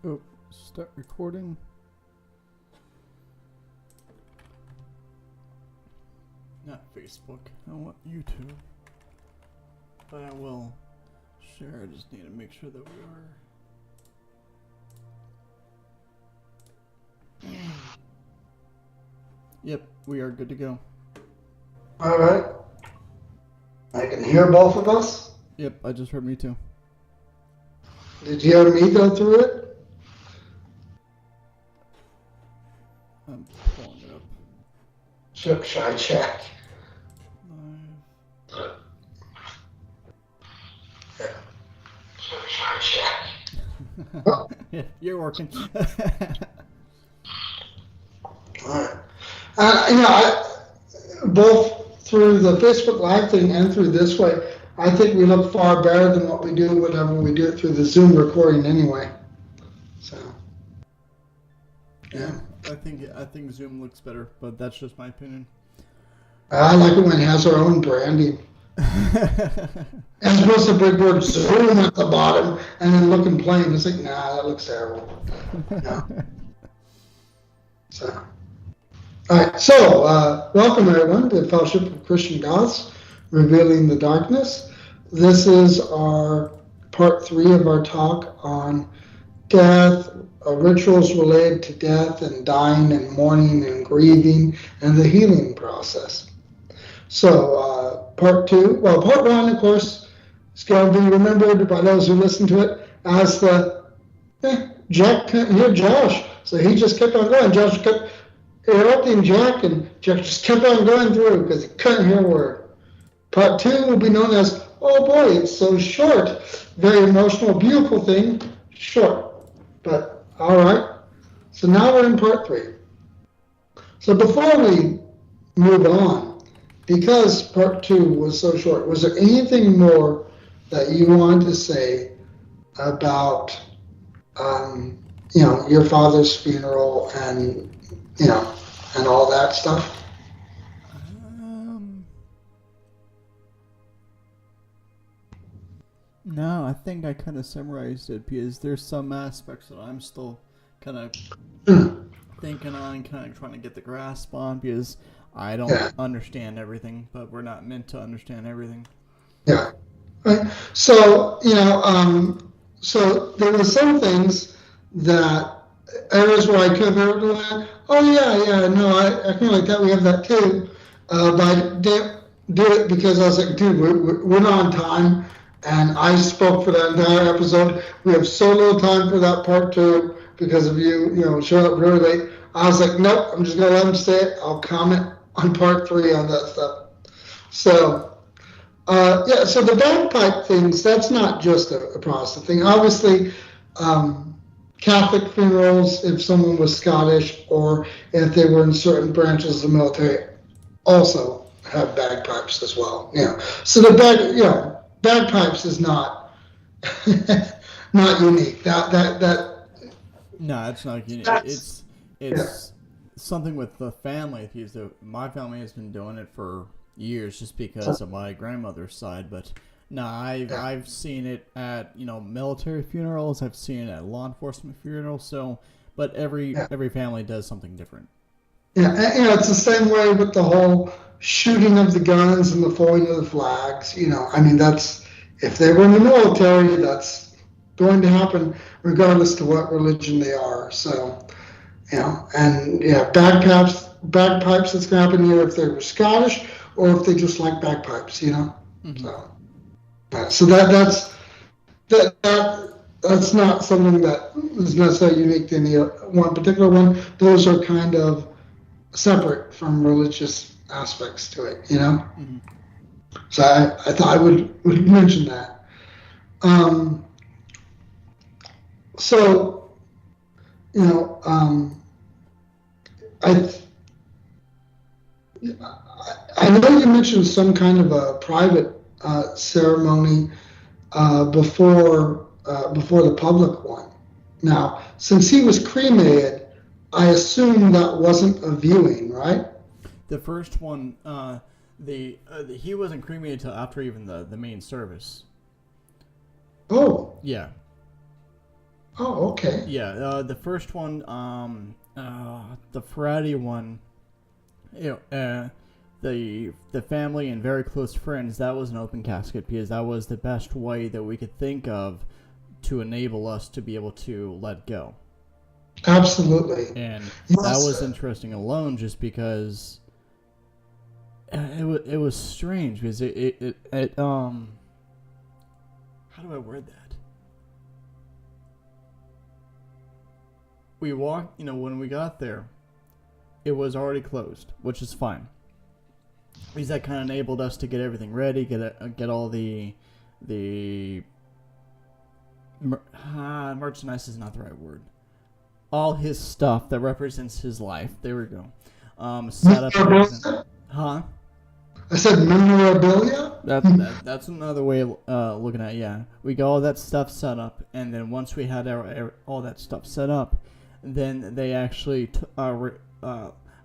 Oh, start recording. Not Facebook. I want YouTube. But I will share. I just need to make sure that we are. Yep, we are good to go. All right. I can hear both of us. Yep, I just heard me too. Did you hear me go through it? I'm pulling it up. Should I check? Live. Yeah. Should I check? Oh. Yeah, you're working. All right. Both through the Facebook Live thing and through this way, I think we look far better than what we do whenever we do it through the Zoom recording anyway. So, yeah. I think Zoom looks better, but that's just my opinion. I like it when it has our own branding. As opposed to big word Zoom at the bottom and then looking plain. It's like, nah, that looks terrible. No. So, all right. So, welcome everyone to Fellowship of Christian Goths, Revealing the Darkness. This is our part 3 of our talk on death, rituals related to death and dying and mourning and grieving and the healing process. So, part 1, of course, is going to be remembered by those who listen to it as the Jack couldn't hear Josh, so he just kept on going. Josh kept interrupting Jack, and Jack just kept on going through because he couldn't hear a word. Part 2 will be known as, oh boy, it's so short. Very emotional, beautiful thing, short. But, all right. So now we're in part 3. So before we move on, because part 2 was so short, was there anything more that you wanted to say about, your father's funeral and, and all that stuff? No, I think I kind of summarized it because there's some aspects that I'm still kind of thinking on, kind of trying to get the grasp on because I don't understand everything, but we're not meant to understand everything. Yeah. Right. So, so there were some things that areas where I could have heard that, I kind of like that. We have that too. But I didn't do it because I was like, dude, we're not on time. And I spoke for that entire episode. We have so little time for that part 2 because of you, showing up really late. I was like, nope, I'm just going to let them say it. I'll comment on part 3 on that stuff. So, so the bagpipe things, that's not just a Protestant thing. Obviously, Catholic funerals, if someone was Scottish or if they were in certain branches of the military, also have bagpipes as well. So the bagpipes is not not unique. That No, it's not unique. It's something with the family. My family has been doing it for years, just because of my grandmother's side. But no, I've seen it at military funerals. I've seen it at law enforcement funerals. So, but every family does something different. Yeah, and, it's the same way with the whole shooting of the guns and the folding of the flags. That's, if they were in the military, that's going to happen regardless to what religion they are. So, bagpipes, it's going to happen here if they were Scottish or if they just like bagpipes, Mm-hmm. So that's not something that is necessarily unique to any one particular one. Those are kind of separate from religious aspects to it, Mm-hmm. So I thought I would mention that. I know you mentioned some kind of a private ceremony before the public one. Now, since he was cremated, I assume that wasn't a viewing, right? The first one, he wasn't cremated until after even the main service. Oh. Yeah. Oh, okay. Yeah, the first one, the Friday one, the family and very close friends. That was an open casket because that was the best way that we could think of to enable us to be able to let go. Absolutely. And that Yes. was interesting alone, just because it was strange because it how do I word that? We walked, when we got there, it was already closed, which is fine. Because that kind of enabled us to get everything ready, get all the merchandise is not the right word. All his stuff that represents his life. There we go. Set up and everything. Memorabilia? Huh? I said memorabilia? That's another way of looking at it. Yeah, we got all that stuff set up, and then once we had all that stuff set up, then they actually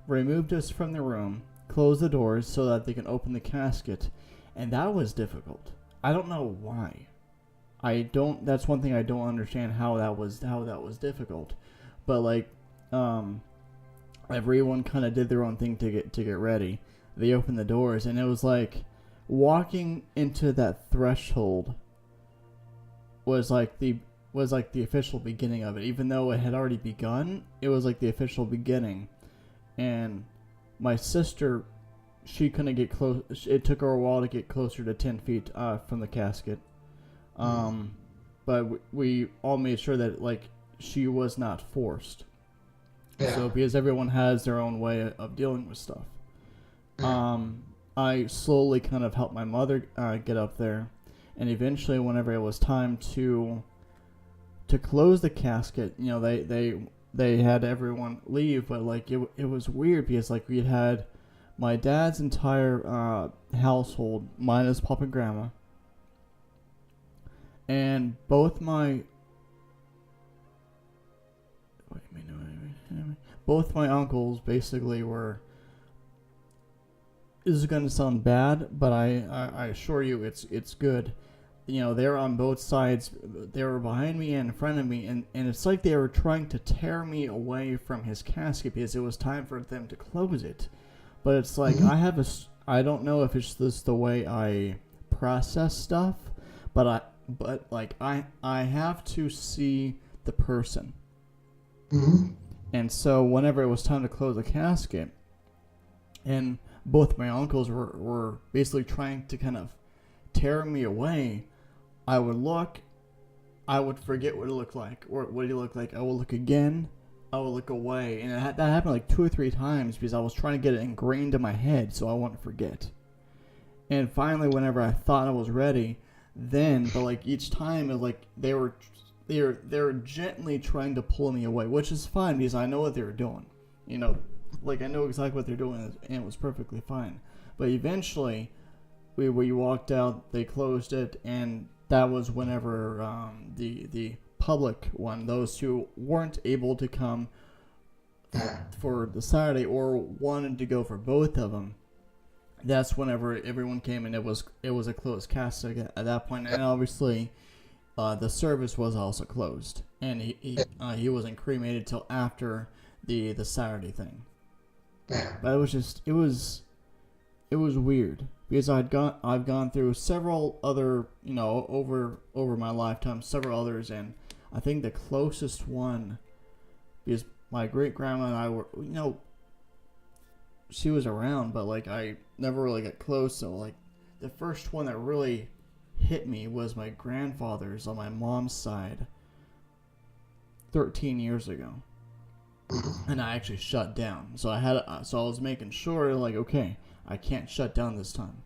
removed us from the room, closed the doors so that they can open the casket, and that was difficult. I don't know why. I don't. That's one thing I don't understand how that was difficult, but like, everyone kind of did their own thing to get ready. They opened the doors, and it was like walking into that threshold was like the official beginning of it. Even though it had already begun, it was like the official beginning. And my sister, she couldn't get close. It took her a while to get closer to 10 feet from the casket. But we all made sure that like she was not forced. Yeah. So because everyone has their own way of dealing with stuff. I slowly kind of helped my mother get up there, and eventually, whenever it was time to close the casket, they had everyone leave, but like it was weird because like we had my dad's entire household minus Papa and Grandma, and both my uncles basically were. This is going to sound bad, but I assure you it's good. They're on both sides. They were behind me and in front of me, and it's like they were trying to tear me away from his casket because it was time for them to close it. But it's like I don't know if it's just the way I process stuff, but I have to see the person. Mm-hmm. And so whenever it was time to close the casket, and both my uncles were basically trying to kind of tear me away, I would look, I would forget what it looked like, or what he looked like. I would look again, I would look away, and that happened like 2 or 3 times because I was trying to get it ingrained in my head so I wouldn't forget. And finally, whenever I thought I was ready, but like each time, it was like they were gently trying to pull me away, which is fine because I know what they were doing. Like I know exactly what they're doing, and it was perfectly fine. But eventually, we walked out. They closed it, and that was whenever the public one, those who weren't able to come for the Saturday or wanted to go for both of them. That's whenever everyone came, and it was a closed casket at that point, and obviously, the service was also closed, and he wasn't cremated till after the Saturday thing. But it was weird because I've gone through several other, over my lifetime, several others, and I think the closest one, because my great grandma and I were, she was around, but like I never really got close. So like the first one that really hit me was my grandfather's on my mom's side 13 years ago. And I actually shut down. So I was making sure, like, okay, I can't shut down this time.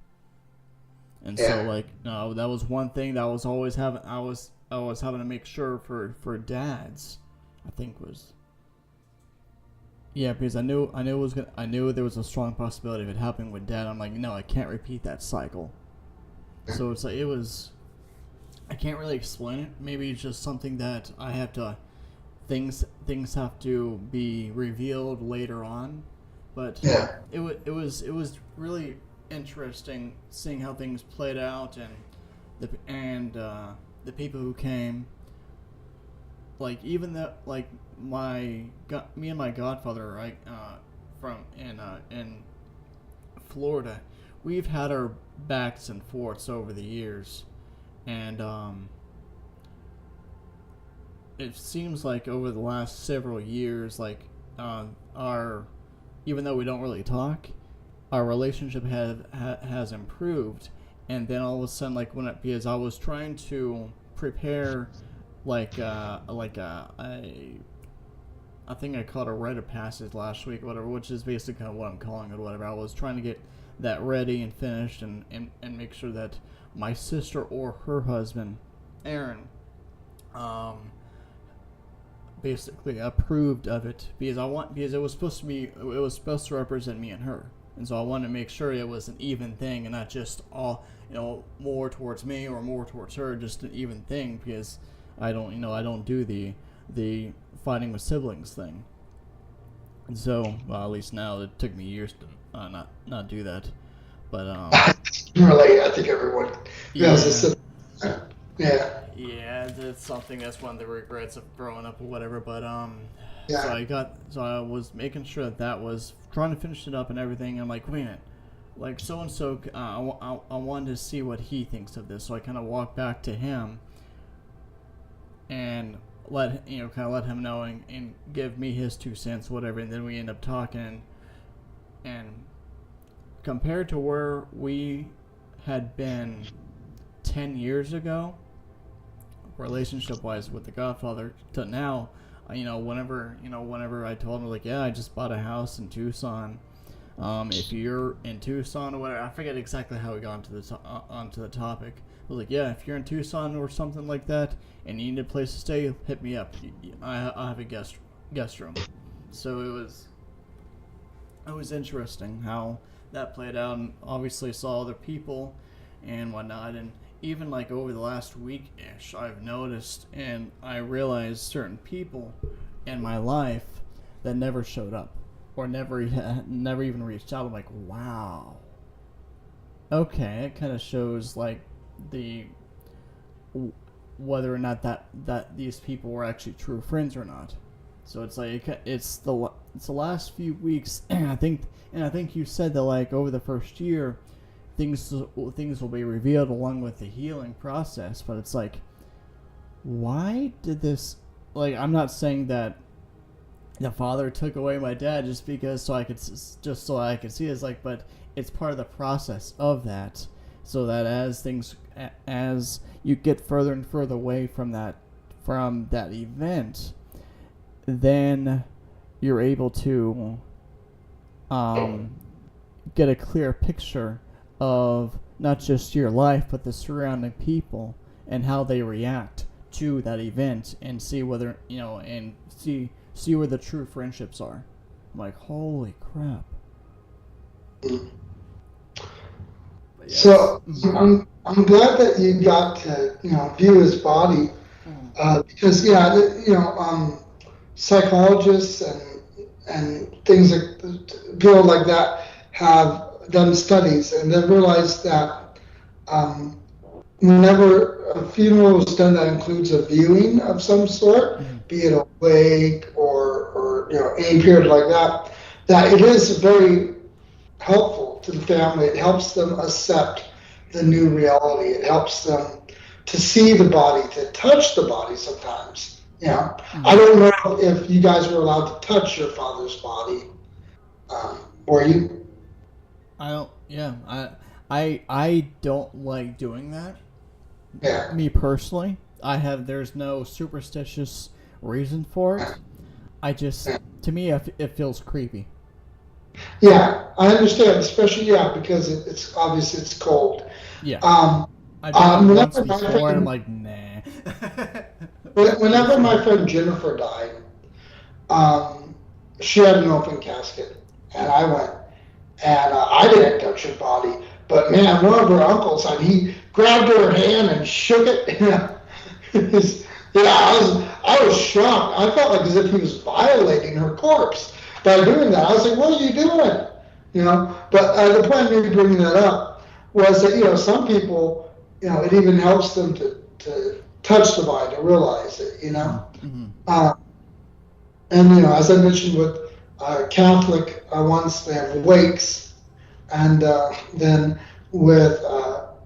And so, like, no, that was one thing that I was always having. I was having to make sure for dads. I think was. Yeah, because I knew there was a strong possibility of it happening with dad. I'm like, no, I can't repeat that cycle. So it's like it was. I can't really explain it. Maybe it's just something that I have to. Things have to be revealed later on, but it was really interesting seeing how things played out and the people who came. like even though like me and my godfather, right, from in Florida, we've had our backs and forths over the years, and it seems like over the last several years, like our even though we don't really talk, our relationship has improved. And then all of a sudden, like because I was trying to prepare, I think I called a rite of passage last week, whatever, which is basically kind of what I'm calling it, whatever. I was trying to get that ready and finished, and make sure that my sister or her husband, Aaron, basically approved of it, because it was supposed to represent me and her. And so I wanted to make sure it was an even thing and not just all, more towards me or more towards her, just an even thing, because I don't do the fighting with siblings thing. And so, well, at least now it took me years to not do that. But really, I think everyone has a sibling. Yeah. Yeah, it's something that's one of the regrets of growing up or whatever. But Yeah. So I was making sure that was trying to finish it up and everything. And I'm like, wait a minute, like so and so. I wanted to see what he thinks of this, so I kind of walked back to him and let him know and give me his 2 cents, whatever. And then we end up talking, and compared to where we had been 10 years ago, relationship wise with the Godfather, to now, whenever I told him, like, yeah, I just bought a house in Tucson. If you're in Tucson or whatever, I forget exactly how we got onto the topic. I was like, yeah, if you're in Tucson or something like that and you need a place to stay, hit me up. I'll have a guest room. So it was interesting how that played out, and obviously saw other people and whatnot. And even like over the last week-ish, I've noticed and I realized certain people in my life that never showed up or never even reached out. I'm like, wow. Okay, it kind of shows like whether or not that these people were actually true friends or not. So it's like it's the last few weeks, and I think you said that like over the first year, things will be revealed along with the healing process. But it's like, why did this? Like, I'm not saying that the father took away my dad just so I could see it. It's like, but it's part of the process of that, so that as you get further and further away from that event, then you're able to get a clear picture of not just your life but the surrounding people and how they react to that event, and see whether and see where the true friendships are. I'm like, holy crap. So I'm glad that you got to view his body, because psychologists and things like people like that have done studies, and they've realized that whenever a funeral is done that includes a viewing of some sort, be it a wake or any period like that, that it is very helpful to the family. It helps them accept the new reality. It helps them to see the body, to touch the body sometimes. I don't know if you guys were allowed to touch your father's body. Were you? I don't. Yeah, I don't like doing that. Yeah. Me personally, there's no superstitious reason for it. To me, it feels creepy. Yeah, I understand, especially because it's obvious it's cold. Yeah. I've done it once before, and I'm like, nah. Whenever my friend Jennifer died, she had an open casket, and I went, and I didn't touch her body, but man, one of her uncles, he grabbed her hand and shook it. I was shocked. I felt like as if he was violating her corpse by doing that. I was like, what are you doing? But the point of me bringing that up was that, some people, it even helps them to touch the body, to realize it, you know. Mm-hmm. And as I mentioned with Catholic ones, they have wakes, and then with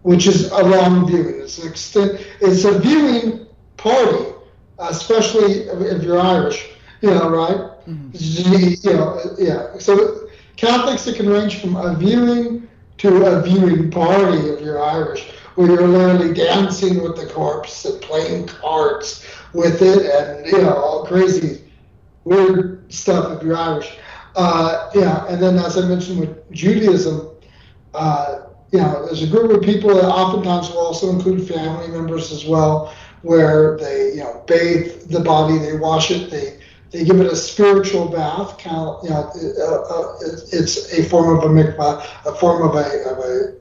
which is a long viewing. It's a viewing party, especially if you're Irish, right? Mm-hmm. Yeah. So Catholics, it can range from a viewing to a viewing party if you're Irish, where you're literally dancing with the corpse and playing cards with it, and all crazy weird stuff if you're Irish. And then as I mentioned with Judaism, there's a group of people that oftentimes will also include family members as well, where they bathe the body, they wash it, they give it a spiritual bath. It's a form of a mikvah, a form of a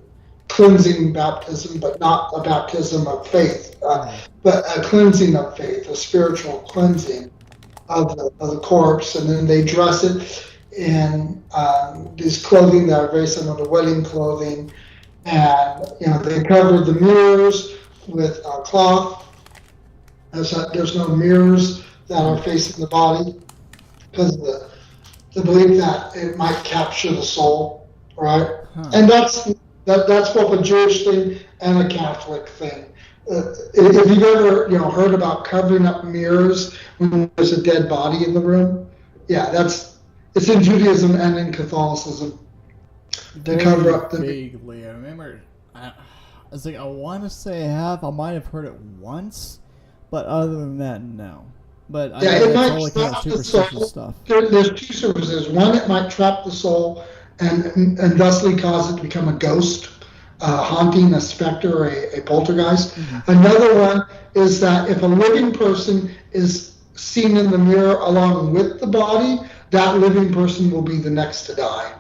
cleansing baptism, but not a baptism of faith, but a cleansing of faith, a spiritual cleansing of the corpse. And then they dress it in these clothing that are very similar to wedding clothing, and they cover the mirrors with cloth. There's no mirrors that are facing the body because of the belief that it might capture the soul, right? And that's both a Jewish thing and a Catholic thing. If you've ever heard about covering up mirrors when there's a dead body in the room, it's in Judaism and in Catholicism to cover up the vaguely. I remember. I want to say I might have heard it once, but other than that, no. But I know it that's might all kind of trap the superstitious soul. stuff. There's two superstitions. One, it might trap the soul and thusly cause it to become a ghost, haunting, a specter, a poltergeist. Mm-hmm. Another one is that if a living person is seen in the mirror along with the body, that living person will be the next to die.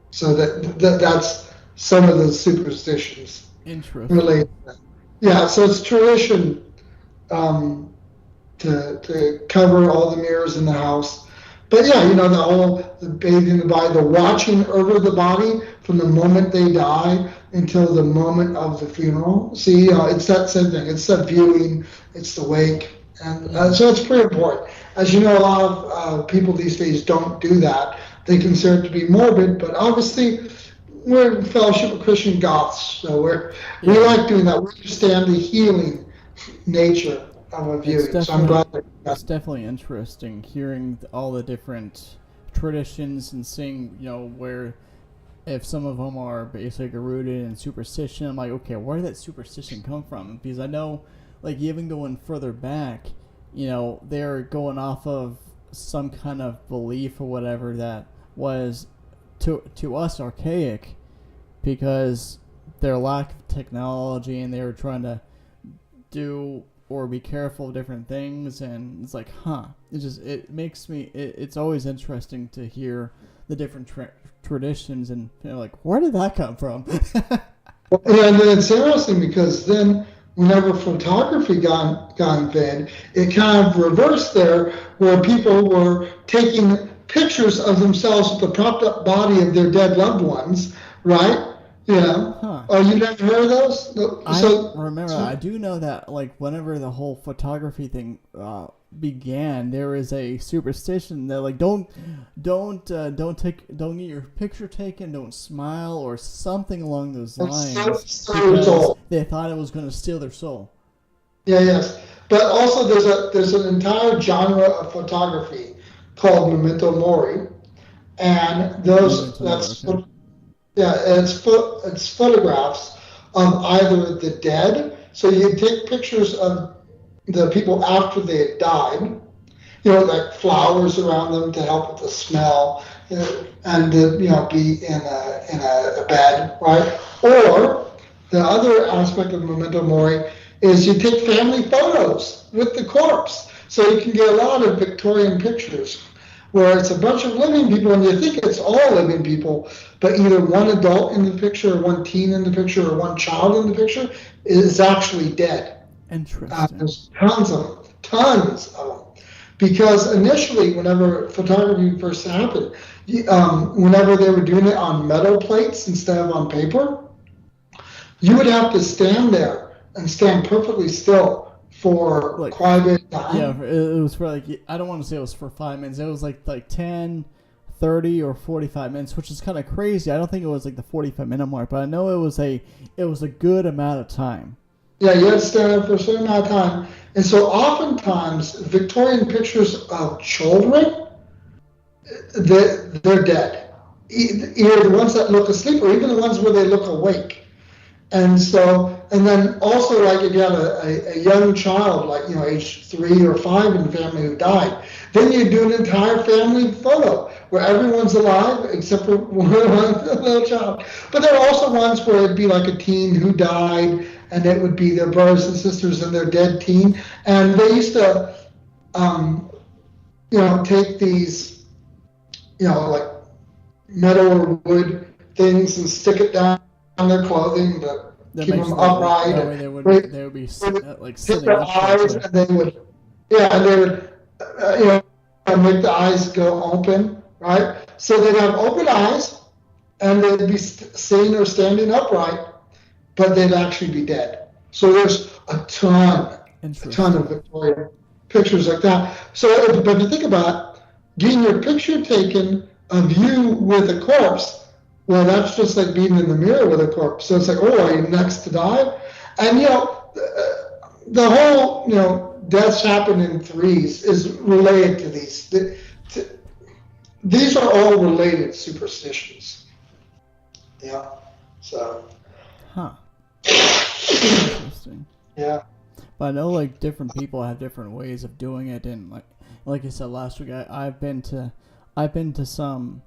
So that's some of the superstitions. Interesting. Related to that. Yeah, so it's tradition to cover all the mirrors in the house. But the bathing the body, the watching over the body from the moment they die until the moment of the funeral. See, it's that same thing. It's the viewing, it's the wake. And so it's pretty important. As you know, a lot of people these days don't do that. They consider it to be morbid, but obviously we're in fellowship with Christian Goths, so we like doing that. We understand the healing nature of a viewing. So I'm glad it's definitely interesting hearing all the different traditions and seeing, where if some of them are basically rooted in superstition. I'm like, okay, where did that superstition come from? Because I know, like, even going further back, they're going off of some kind of belief or whatever that was to us archaic because their lack of technology, and they were trying to do or be careful of different things. And it's like, it makes me, it's always interesting to hear the different traditions, and like, where did that come from? And then it's interesting because then whenever photography got invented, it kind of reversed there, where people were taking pictures of themselves with the propped up body of their dead loved ones, right? Oh, you never heard of those? I do know that, like, whenever the whole photography thing began, there was a superstition that, like, don't get your picture taken, don't smile, or something along those lines, because they thought it was going to steal their soul. Yes, but also there's an entire genre of photography called memento mori, and it's photographs of either the dead. So you take pictures of the people after they had died, like flowers around them to help with the smell, and to be in a bed, right? Or the other aspect of memento mori is you take family photos with the corpse, so you can get a lot of Victorian pictures where it's a bunch of living people, and you think it's all living people, but either one adult in the picture, or one teen in the picture, or one child in the picture is actually dead. Interesting. There's tons of them. Because initially, whenever photography first happened, whenever they were doing it on metal plates instead of on paper, you would have to stand there and stand perfectly still for Like, quite a bit of time. yeah, it was for like, I don't want to say it was for 5 minutes. It was like 10, 30, or 45 minutes, which is kind of crazy. I don't think it was like the 45-minute mark, but I know it was a good amount of time. Yeah, you had to stand up for a certain amount of time. And so oftentimes, Victorian pictures of children, they're dead. Either the ones that look asleep or even the ones where they look awake. And so, and then also, like if you have a young child, like, age 3 or 5 in the family who died, then you do an entire family photo where everyone's alive except for one little child. But there are also ones where it'd be like a teen who died, and it would be their brothers and sisters and their dead teen. And they used to, take these, like metal or wood things and stick it down on their clothing to keep them upright. That way they would be like sitting their up. eyes, and they would, make the eyes go open, right? So they'd have open eyes, and they'd be sitting or standing upright, but they'd actually be dead. So there's a ton of Victorian pictures like that. So, but if you think about it, getting your picture taken of you with a corpse, well, that's just like being in the mirror with a corpse. So it's like, oh, are you next to die? And, the whole, deaths happen in threes is related to these. These are all related superstitions. Yeah. So. Huh. Interesting. Yeah. But I know like different people have different ways of doing it, and like I said last week, I've been to some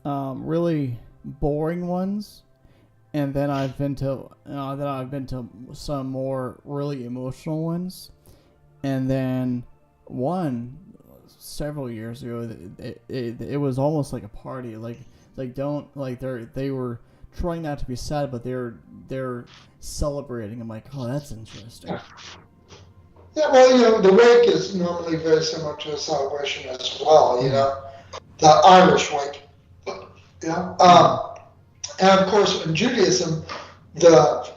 really boring ones, and then I've been to some more really emotional ones, and then one several years ago it was almost like a party, they were trying not to be sad, but they're celebrating. I'm like, oh, that's interesting. Yeah, well, the wake is normally very similar to a celebration as well. The Irish wake. Yeah. And of course, in Judaism, the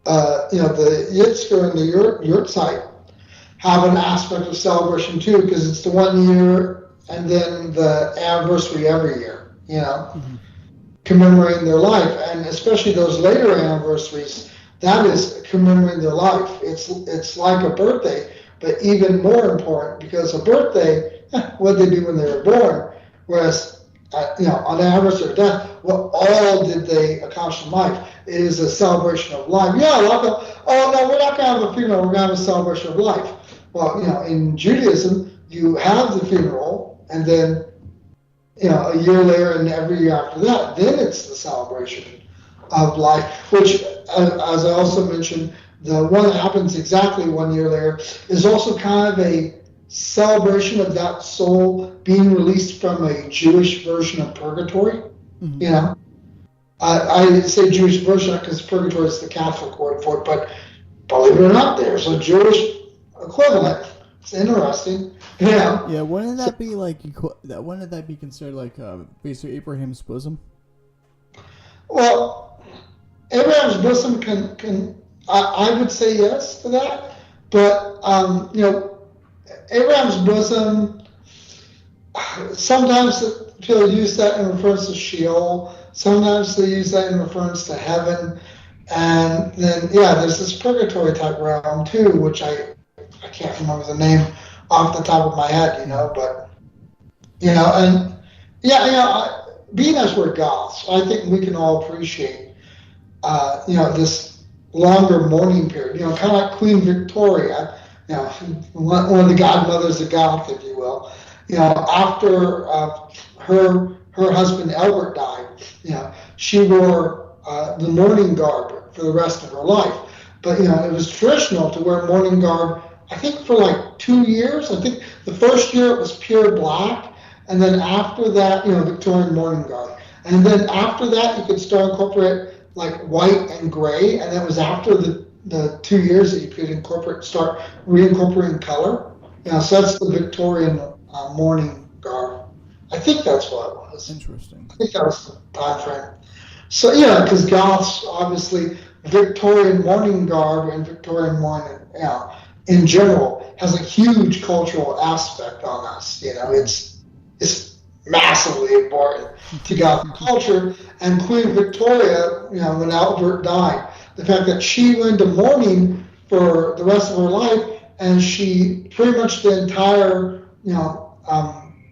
Yitzhak and the Yurtzeit have an aspect of celebration too, because it's the 1 year and then the anniversary every year. Commemorating their life, and especially those later anniversaries, that is commemorating their life. It's like a birthday, but even more important, because a birthday, what they do when they were born, whereas on the anniversary of death, what all did they accomplish in life? It is a celebration of life. Yeah, a lot of, oh no, we're not going to have a funeral, we're going to have a celebration of life. Well, in Judaism, you have the funeral, and then a year later and every year after that, then it's the celebration of life, which, as I also mentioned, the one that happens exactly 1 year later is also kind of a celebration of that soul being released from a Jewish version of purgatory. Mm-hmm. I say Jewish version because purgatory is the Catholic word for it, but believe it or not, there's a Jewish equivalent. It's interesting. Yeah. Yeah. Wouldn't that be like? Wouldn't that be considered like basically Abraham's bosom? Well, Abraham's bosom can I would say yes to that, but Abraham's bosom. Sometimes people use that in reference to Sheol. Sometimes they use that in reference to heaven, and then there's this purgatory type realm too, which I can't remember the name off the top of my head, but being as we're Goths, I think we can all appreciate, this longer mourning period, kind of like Queen Victoria, one of the godmothers of Goth, if you will, after her husband Albert died, she wore the mourning garb for the rest of her life. But, it was traditional to wear mourning garb, I think, for like 2 years. I think the first year it was pure black, and then after that, Victorian mourning garb. And then after that, you could start incorporate like white and gray, and that was after the 2 years that you could start reincorporating color. So that's the Victorian mourning garb. I think that's what it was. Interesting. I think that was the time frame. So because Goths, obviously, Victorian mourning garb and Victorian mourning, in general, has a huge cultural aspect on us. It's massively important to Gothic culture. And Queen Victoria, when Albert died, the fact that she went into mourning for the rest of her life, and she pretty much the entire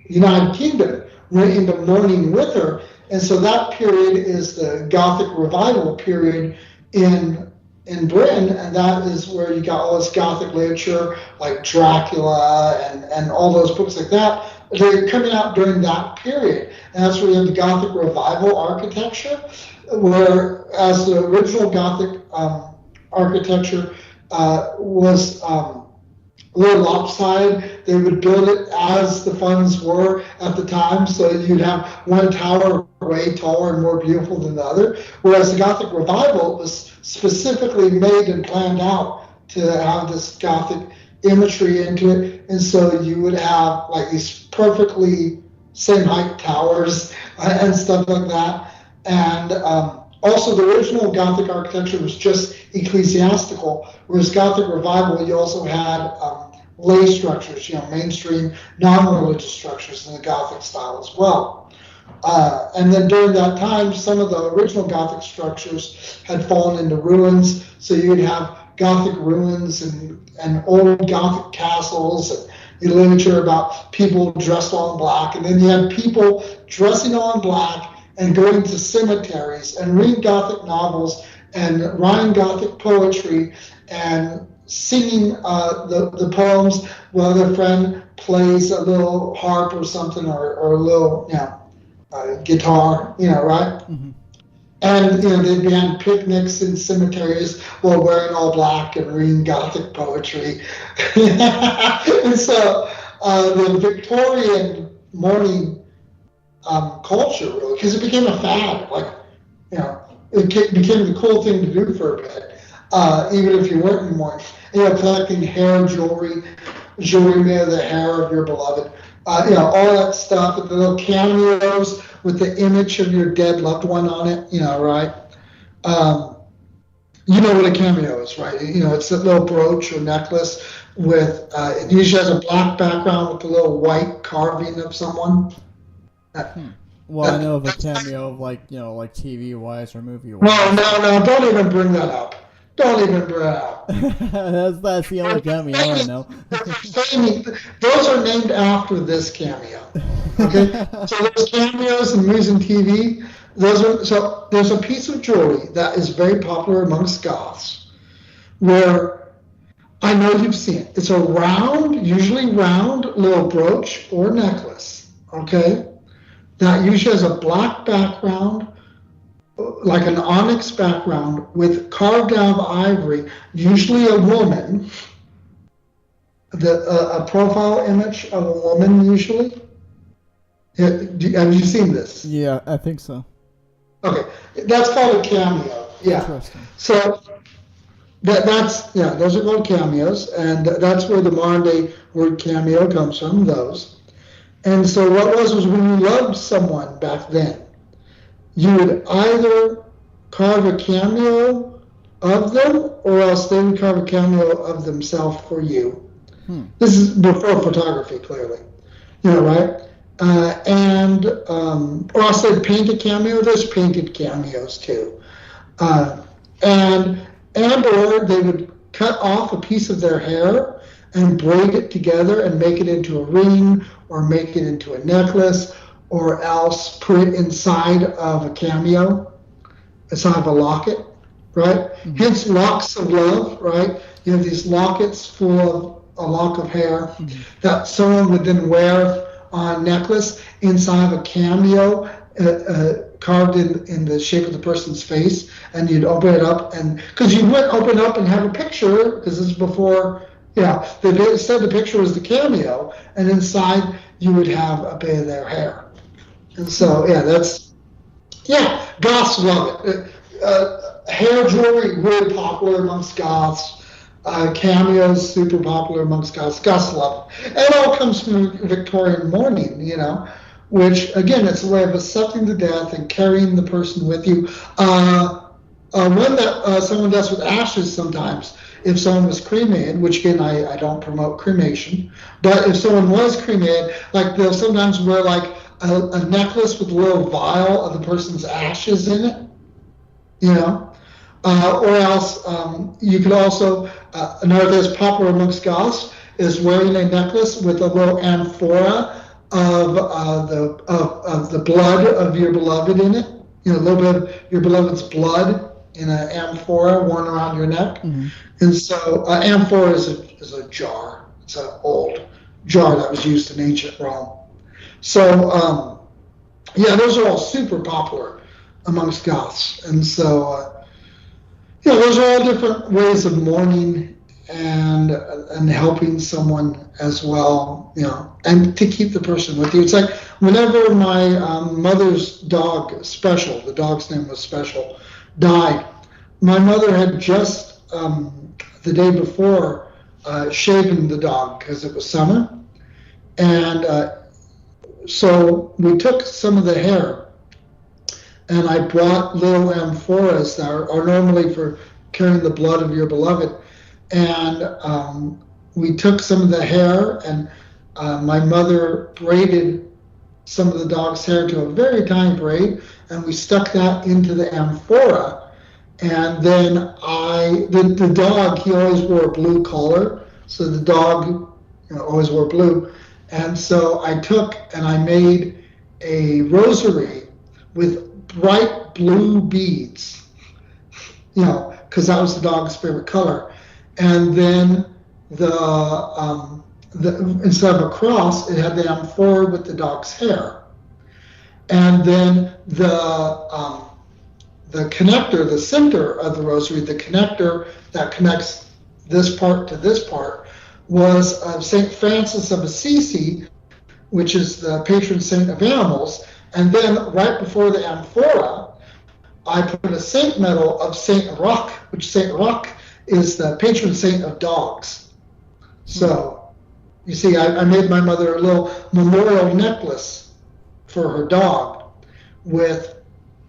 United Kingdom went into mourning with her. And so that period is the Gothic revival period in Britain, and that is where you got all this Gothic literature like Dracula and all those books like that. They're coming out during that period, and that's where you have the Gothic revival architecture, whereas the original Gothic architecture was a little lopsided. They would build it as the funds were at the time, so you'd have one tower way taller and more beautiful than the other, whereas the Gothic revival was specifically made and planned out to have this Gothic imagery into it, and so you would have like these perfectly same height towers and stuff like that. And also the original Gothic architecture was just ecclesiastical, whereas Gothic revival you also had lay structures, mainstream non-religious structures in the Gothic style as well. And then during that time, some of the original Gothic structures had fallen into ruins, so you would have Gothic ruins and old Gothic castles, and the literature about people dressed all in black. And then you had people dressing all in black and going to cemeteries and reading Gothic novels and writing Gothic poetry and singing the poems while their friend plays a little harp or something, or a little guitar, right? Mm-hmm. And they'd be having picnics in cemeteries while wearing all black and reading Gothic poetry. And so the Victorian mourning culture, really, because it became a fad, it became the cool thing to do for a bit, even if you weren't in mourning. Collecting hair jewelry made of the hair of your beloved. All that stuff with the little cameos with the image of your dead loved one on it, right? You know what a cameo is, right? It's a little brooch or necklace with, it usually has a black background with a little white carving of someone. Well, I know of a cameo of like TV-wise or movie-wise. No, don't even bring that up. Don't even bring it up. that's the only cameo I know. Those are named after this cameo. Okay, so those cameos in movies and TV, so there's a piece of jewelry that is very popular amongst Goths, where I know you've seen it. It's a usually round little brooch or necklace. Okay, that usually has a black background, like an onyx background with carved out of ivory, usually a woman, a profile image of a woman usually. Have you seen this? Yeah, I think so. Okay, that's called a cameo. Yeah. Interesting. So those are called cameos, and that's where the modern day word cameo comes from. Those, and so what was when you loved someone back then, you would either carve a cameo of them, or else they would carve a cameo of themselves for you. This is before photography, clearly, right? Or else they'd paint a cameo. There's painted cameos too, and or they would cut off a piece of their hair and braid it together and make it into a ring or make it into a necklace, or else put it inside of a cameo, inside of a locket, right? Mm-hmm. Hence locks of love, right? You have these lockets full of a lock of hair that someone would then wear on a necklace inside of a cameo, carved in the shape of the person's face, and you'd open it up, and because you wouldn't open it up and have a picture, because this is before, they said the picture was the cameo, and inside you would have a bit of their hair. And so, Goths love it. Hair jewelry, really popular amongst Goths. Cameos, super popular amongst Goths. Goths love it. It all comes from Victorian mourning, which, again, it's a way of accepting the death and carrying the person with you. one that someone does with ashes sometimes. If someone was cremated, which again I don't promote cremation, but if someone was cremated, like they'll sometimes wear like a necklace with a little vial of the person's ashes in it, you know. Or else you could also, another that's popular amongst Goths is wearing a necklace with a little amphora of the blood of your beloved in it. You know, a little bit of your beloved's blood in an amphora worn around your neck. Mm-hmm. And so amphora is a jar. It's an old jar that was used in ancient Rome. So, yeah, those are all super popular amongst Goths. And so, those are all different ways of mourning and helping someone as well, and to keep the person with you. It's like whenever my mother's dog, Special, the dog's name was Special, died, my mother had just the day before shaven the dog because it was summer. And so we took some of the hair and I brought little amphoras that are normally for carrying the blood of your beloved. And we took some of the hair and my mother braided some of the dog's hair to a very tiny braid, and we stuck that into the amphora. And then the dog, he always wore a blue collar, so the dog always wore blue. And so I took and I made a rosary with bright blue beads, because that was the dog's favorite color. And then instead of a cross, it had the amphora with the dog's hair. And then the connector, the center of the rosary, the connector that connects this part to this part, was St. Francis of Assisi, which is the patron saint of animals. And then right before the amphora, I put a saint medal of Saint Roch, which Saint Roch is the patron saint of dogs. So, you see, I made my mother a little memorial necklace for her dog with,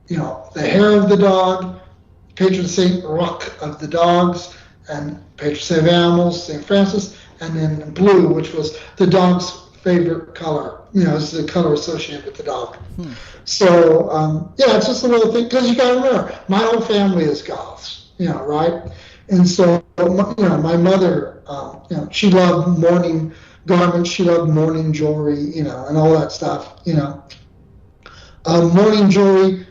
the hair of the dog, patron saint Roch of the dogs, and patron saint of animals, Saint Francis, and then blue, which was the dog's favorite color. It's the color associated with the dog. So, it's just a little thing, because you got to remember, my whole family is Goths, right? And so, my mother, she loved mourning garments, she loved mourning jewelry, and all that stuff, mourning jewelry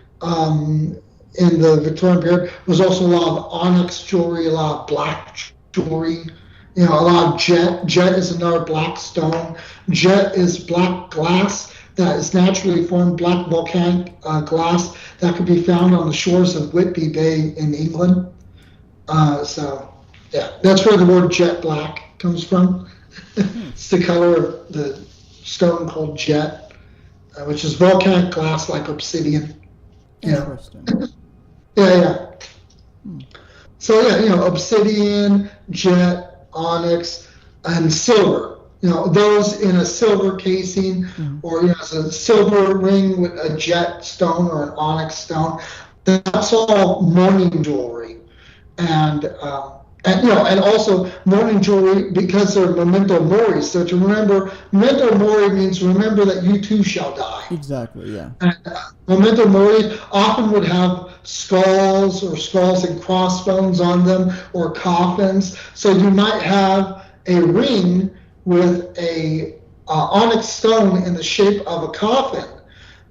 in the Victorian period was also a lot of onyx jewelry, a lot of black jewelry, a lot of jet. Jet is another black stone. Jet is black glass that is naturally formed, black volcanic glass that could be found on the shores of Whitby Bay in England. That's where the word jet black comes from. It's the color of the stone called jet, which is volcanic glass like obsidian. Interesting. Yeah. So obsidian, jet, onyx, and silver. Those in a silver casing, or a silver ring with a jet stone or an onyx stone. That's all mourning jewelry, and also mourning jewelry because they're memento mori. So to remember, memento mori means remember that you too shall die. Exactly. Yeah. And, memento mori often would have skulls and crossbones on them, or coffins. So you might have a ring with a onyx stone in the shape of a coffin,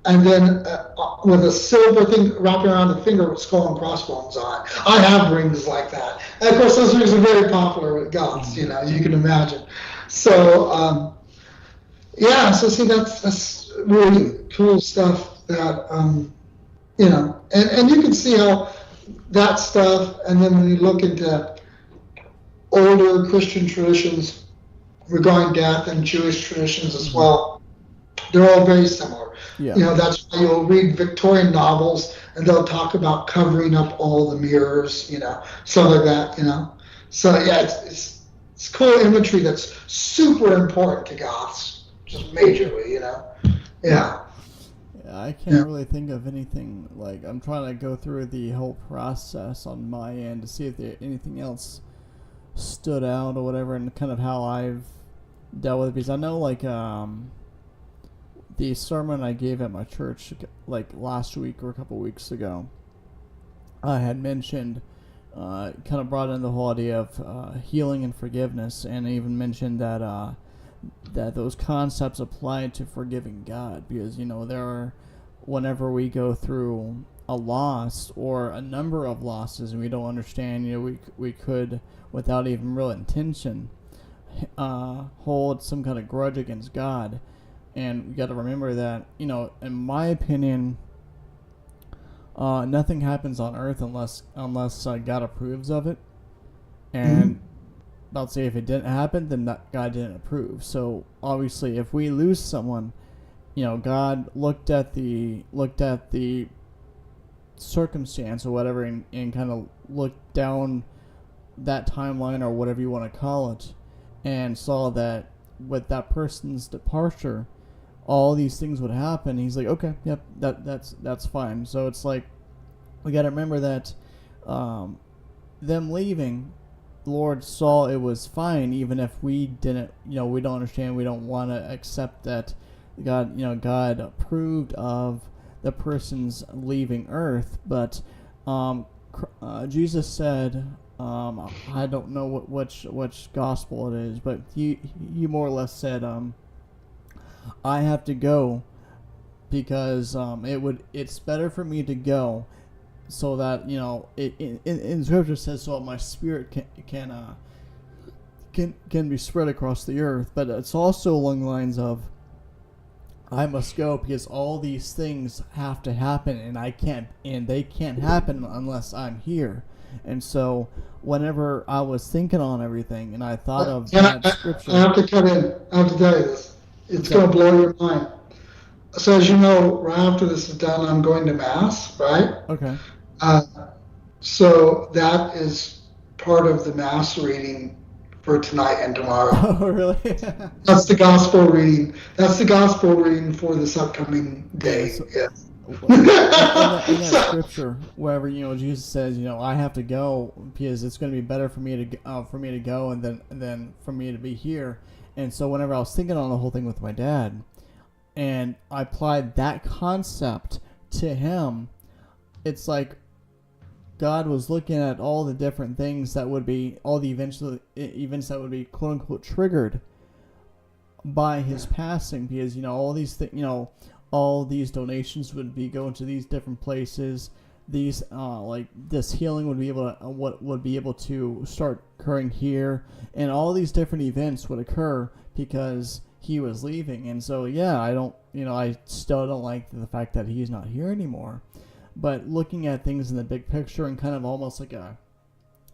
and then with a silver thing wrapping around the finger with skull and crossbones on it. I have rings like that. And of course, those rings are very popular with Goths, you can imagine. So, so see, that's really cool stuff that, and you can see how that stuff, and then when you look into older Christian traditions regarding death and Jewish traditions as well, they're all very similar. Yeah. That's why you'll read Victorian novels and they'll talk about covering up all the mirrors, stuff like that, So it's cool imagery that's super important to Goths, just majorly, Yeah. I can't really think of anything. Like, I'm trying to go through the whole process on my end to see if there anything else stood out or whatever, and kind of how I've dealt with it. Because I know, like, the sermon I gave at my church, like, last week or a couple weeks ago, I had mentioned, kind of brought in the whole idea of healing and forgiveness, and I even mentioned that that those concepts apply to forgiving God, because there are, whenever we go through a loss or a number of losses and we don't understand, we could, without even real intention, hold some kind of grudge against God. And we got to remember that, in my opinion, nothing happens on earth unless God approves of it. And I'll say if it didn't happen, then God didn't approve. So obviously, if we lose someone, God looked at the circumstance or whatever, and kind of looked down that timeline or whatever you want to call it, and saw that with that person's departure, all these things would happen. He's like, okay, yep, that's fine. So it's like, we got to remember that them leaving, the Lord saw it was fine, even if we didn't, we don't understand, we don't want to accept that God approved of the person's leaving Earth. But Jesus said, I don't know which gospel it is, but he more or less said, I have to go because it's better for me to go, so that in Scripture says, so my spirit can be spread across the earth. But it's also along the lines of, I must go because all these things have to happen, and they can't happen unless I'm here. And so whenever I was thinking on everything, and I thought of that scripture, I have to cut in. I have to tell you this. It's going to blow your mind. So as you know, right after this is done, I'm going to Mass, right? Okay. So that is part of the Mass reading for tonight and tomorrow. Oh, really? That's the gospel reading. That's the gospel reading for this upcoming day. Yeah, so, yes. in that scripture, wherever Jesus says, I have to go because it's going to be better for me to go, and then for me to be here. And so whenever I was thinking on the whole thing with my dad, and I applied that concept to him, it's like God was looking at all the different things that would be, all the events that would be quote unquote triggered by his passing, because all these all these donations would be going to these different places. These like this healing would be able to start occurring here, and all these different events would occur because he was leaving. And so I still don't like the fact that he's not here anymore. But looking at things in the big picture and kind of almost like a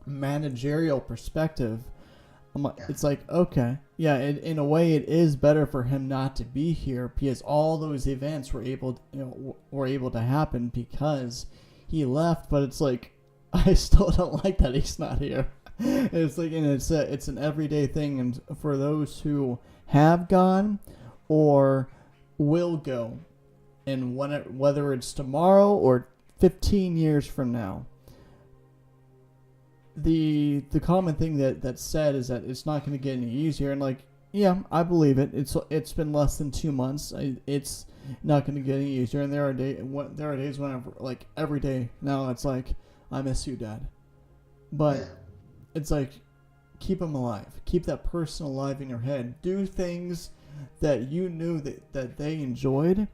managerial perspective, it's like, okay, yeah, in a way it is better for him not to be here, because all those events were able to happen because he left. But it's like, I still don't like that he's not here. It's like, and it's an everyday thing, and for those who have gone or will go, and whether it's tomorrow or 15 years from now, the common thing that's said is that it's not going to get any easier. And like, yeah, I believe it. It's been less than 2 months. It's not going to get any easier. And there are days when I'm like, every day now it's like, I miss you, Dad. But it's like, keep them alive. Keep that person alive in your head. Do things that you knew that they enjoyed.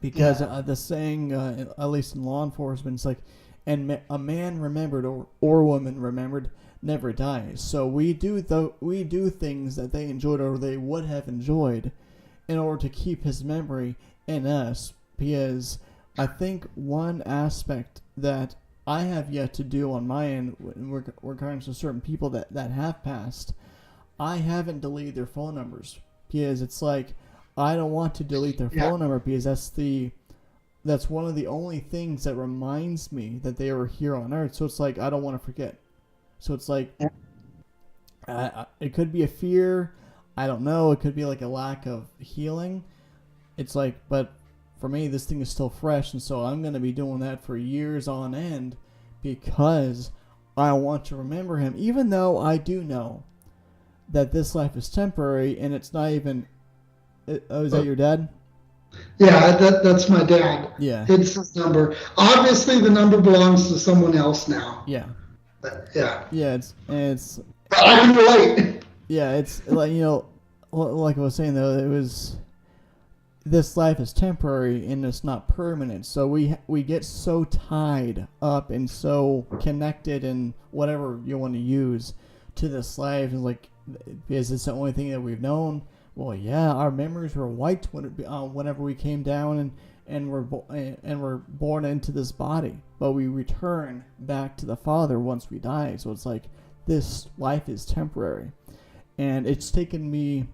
Because the saying, at least in law enforcement, it's like, and a man remembered or woman remembered never dies. So we do things that they enjoyed or they would have enjoyed in order to keep his memory in us. Because I think one aspect that I have yet to do on my end regarding to certain people that have passed, I haven't deleted their phone numbers, because it's like, I don't want to delete their phone number, because that's one of the only things that reminds me that they were here on Earth. So it's like, I don't want to forget. So it's like, it could be a fear. I don't know. It could be like a lack of healing. It's like, but for me, this thing is still fresh, and so I'm going to be doing that for years on end because I want to remember him, even though I do know that this life is temporary and it's not even. Oh, is that your dad? Yeah, that's my dad. Yeah. It's his number. Obviously, the number belongs to someone else now. Yeah. But, yeah. Yeah, it's. But I can relate. Yeah, it's like, like I was saying though, it was. This life is temporary and it's not permanent, so we get so tied up and so connected and whatever you want to use to this life. And like, is this the only thing that we've known? Well, yeah, our memories were wiped whenever we came down and were born into this body, but we return back to the Father once we die. So it's like this life is temporary, and it's taken me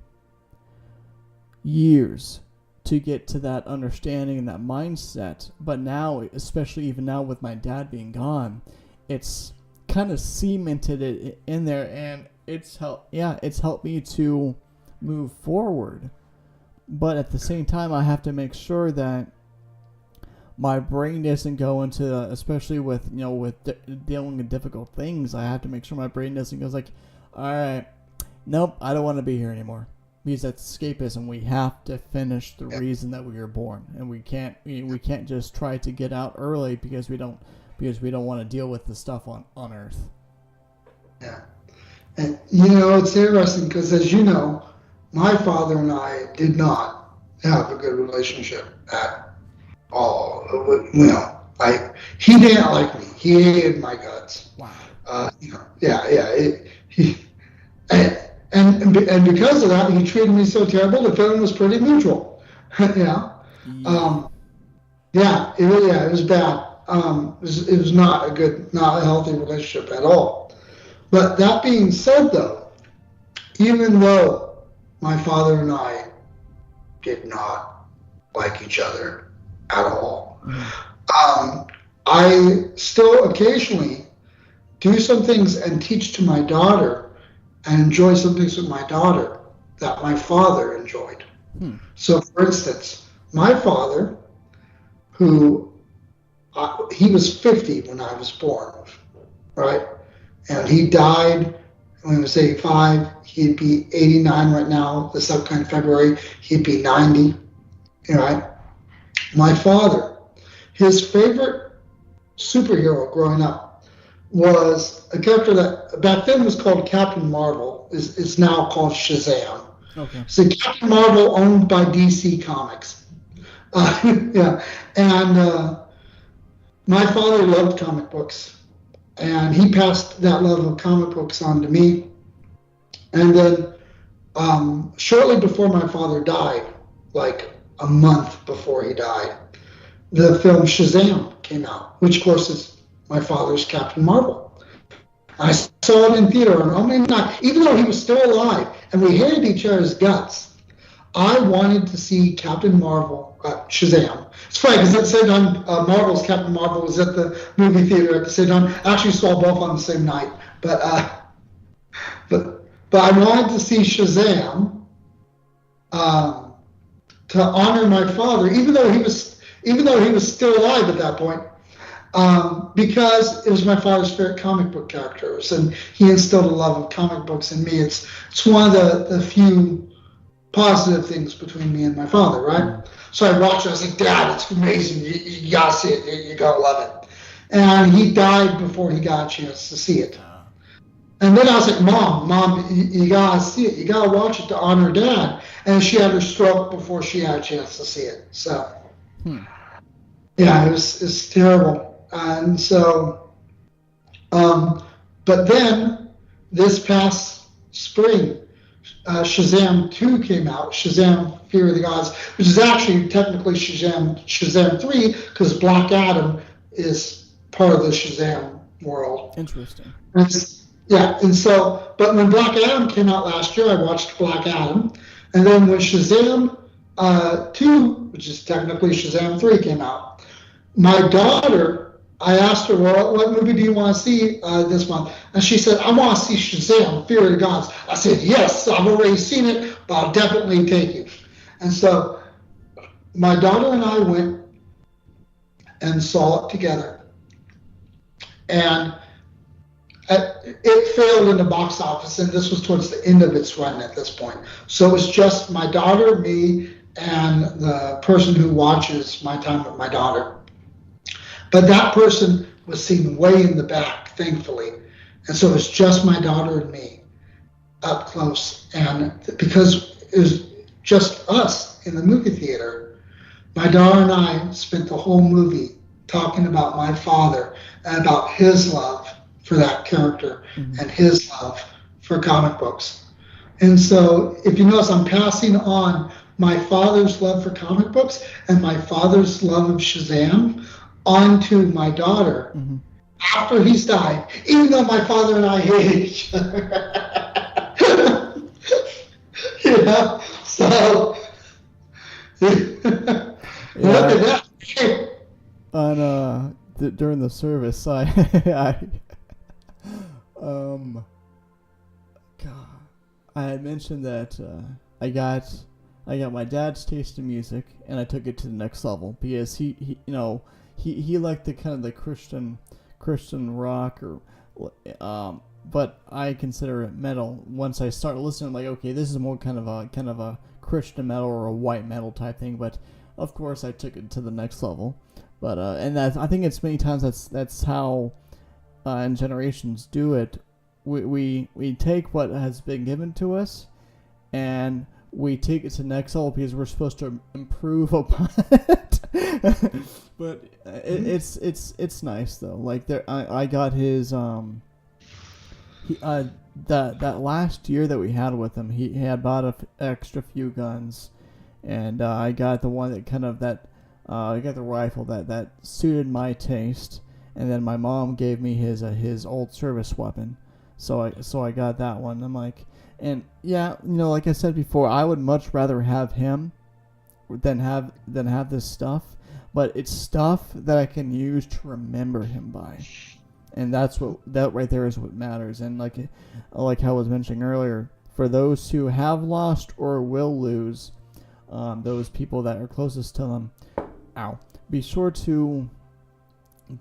years to get to that understanding and that mindset. But now, especially even now with my dad being gone, it's kind of cemented it in there, and it's helped me to move forward. But at the same time, I have to make sure that my brain doesn't go into, especially with dealing with difficult things, I have to make sure my brain doesn't go like, all right, nope, I don't want to be here anymore. Because that's escapism. We have to finish the reason that we were born, and we can't just try to get out early because we don't want to deal with the stuff on Earth. Yeah, and it's interesting because, as you know, my father and I did not have a good relationship at all. He didn't like me. He hated my guts. Wow. And because of that, he treated me so terrible. The feeling was pretty mutual. It was bad. It was not a healthy relationship at all. But that being said, though, even though my father and I did not like each other at all, I still occasionally do some things and teach to my daughter and enjoy some things with my daughter that my father enjoyed. So, for instance, my father, he was 50 when I was born, right? And he died when he was 85. He'd be 89 right now. This upcoming February, he'd be 90, right? My father, his favorite superhero growing up was a character that back then was called Captain Marvel. Is now called Shazam. Okay. So Captain Marvel, owned by DC Comics. And my father loved comic books, and he passed that love of comic books on to me. And then shortly before my father died, like a month before he died, the film Shazam came out, which of course is my father's Captain Marvel. I saw it in theater on opening night, even though he was still alive, and we hated each other's guts. I wanted to see Captain Marvel, Shazam. It's funny because at the same time, Marvel's Captain Marvel was at the movie theater at the same time. I actually saw both on the same night, but I wanted to see Shazam to honor my father, even though he was still alive at that point. Because it was my father's favorite comic book characters, and he instilled a love of comic books in me. It's one of the few positive things between me and my father, right? So I watched it. I was like, Dad, it's amazing. You gotta see it. You gotta love it. And he died before he got a chance to see it. And then I was like, Mom, you gotta see it. You gotta watch it to honor Dad. And she had her stroke before she had a chance to see it. So, yeah, it's terrible. And so, but then this past spring, Shazam 2 came out, Shazam Fear of the Gods, which is actually technically Shazam 3, because Black Adam is part of the Shazam world. Interesting. And so, but when Black Adam came out last year, I watched Black Adam, and then when Shazam 2, which is technically Shazam 3, came out, my daughter, I asked her, well, what movie do you want to see this month? And she said, I want to see Shazam, Fear of the Gods. I said, yes, I've already seen it, but I'll definitely take you. And so my daughter and I went and saw it together, and it failed in the box office, and this was towards the end of its run at this point. So it was just my daughter, me, and the person who watches My Time with My Daughter. But that person was seen way in the back, thankfully. And so it was just my daughter and me up close. And because it was just us in the movie theater, my daughter and I spent the whole movie talking about my father and about his love for that character and his love for comic books. And so if you notice, I'm passing on my father's love for comic books and my father's love of Shazam onto my daughter after he's died, even though my father and I hate each other. You know? So, look at that. On during the service, I had mentioned that I got my dad's taste in music, and I took it to the next level because he liked the kind of the Christian rock or but I consider it metal. Once I start listening, I'm like, okay, this is more kind of a Christian metal or a white metal type thing. But of course, I took it to the next level. But and I think it's many times that's how and generations do it. We take what has been given to us, and we take it to the next level because we're supposed to improve upon it. But it's nice though. Like I got his that last year that we had with him, he had bought an extra few guns, and I got the one that kind of I got the rifle that suited my taste, and then my mom gave me his old service weapon, so I got that one. I'm like, and yeah, like I said before, I would much rather have him than have this stuff, but it's stuff that I can use to remember him by. And that right there is what matters. And like how I was mentioning earlier, for those who have lost or will lose, those people that are closest to them, be sure to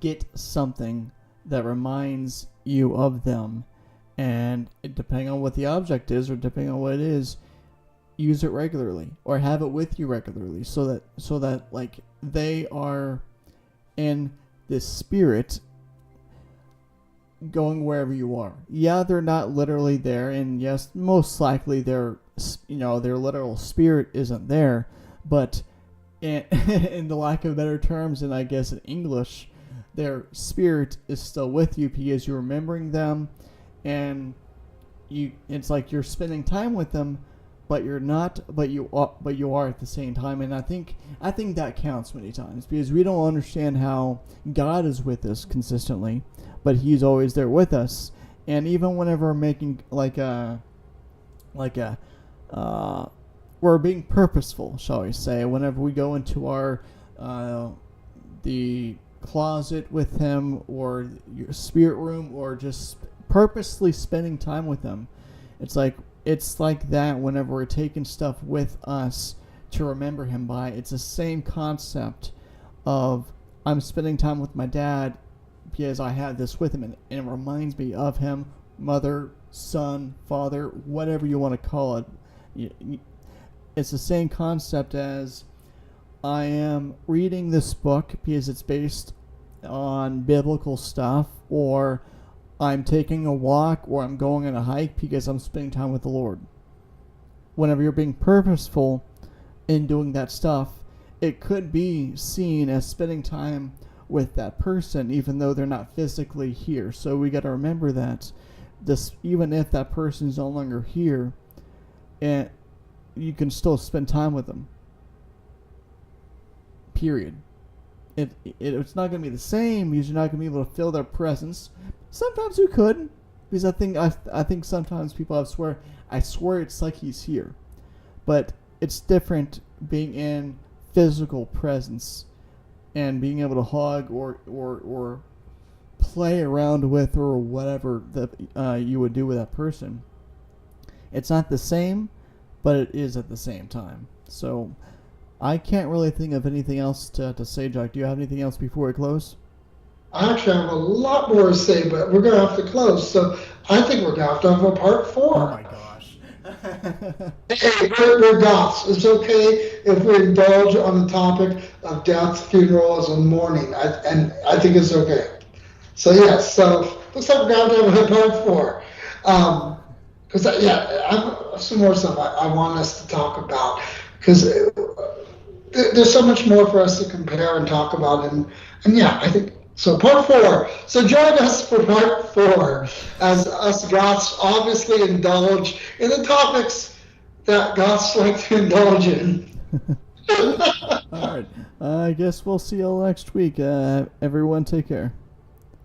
get something that reminds you of them. And depending on what the object is, or depending on what it is, use it regularly or have it with you regularly, so that like they are in this spirit going wherever you are. Yeah, they're not literally there, and yes, most likely their literal spirit isn't there, but in the lack of better terms, and I guess in English, their spirit is still with you because you're remembering them, and it's like you're spending time with them, but you're not, but you are at the same time. And I think that counts many times, because we don't understand how God is with us consistently, but He's always there with us. And even whenever we're making we're being purposeful, shall we say, whenever we go into our the closet with Him, or your spirit room, or just purposely spending time with Him, it's like that whenever we're taking stuff with us to remember Him by. It's the same concept of, I'm spending time with my dad because I have this with him, and it reminds me of him, mother, son, father, whatever you want to call it. It's the same concept as, I am reading this book because it's based on biblical stuff, or I'm taking a walk, or I'm going on a hike because I'm spending time with the Lord. Whenever you're being purposeful in doing that stuff, it could be seen as spending time with that person, even though they're not physically here. So we got to remember that even if that person is no longer here, and you can still spend time with them. Period. It's not going to be the same, because you're not going to be able to feel their presence. Sometimes you could, because I think sometimes people I swear it's like he's here, but it's different being in physical presence and being able to hug or play around with, or whatever that you would do with that person. It's not the same, but it is at the same time. So I can't really think of anything else to say, Jack. Do you have anything else before we close? I actually have a lot more to say, but we're going to have to close. So I think we're going to have a part 4. Oh my gosh. Hey, we're goths. It's okay if we indulge on the topic of death, funerals, and mourning. I think it's okay. So yes, so looks like we're going to have a part 4. Because I have some more stuff I want us to talk about, because there's so much more for us to compare and talk about, and yeah, I think so. Part 4. So join us for part 4 as us goths obviously indulge in the topics that goths like to indulge in. All right. I guess we'll see you all next week. Everyone, take care.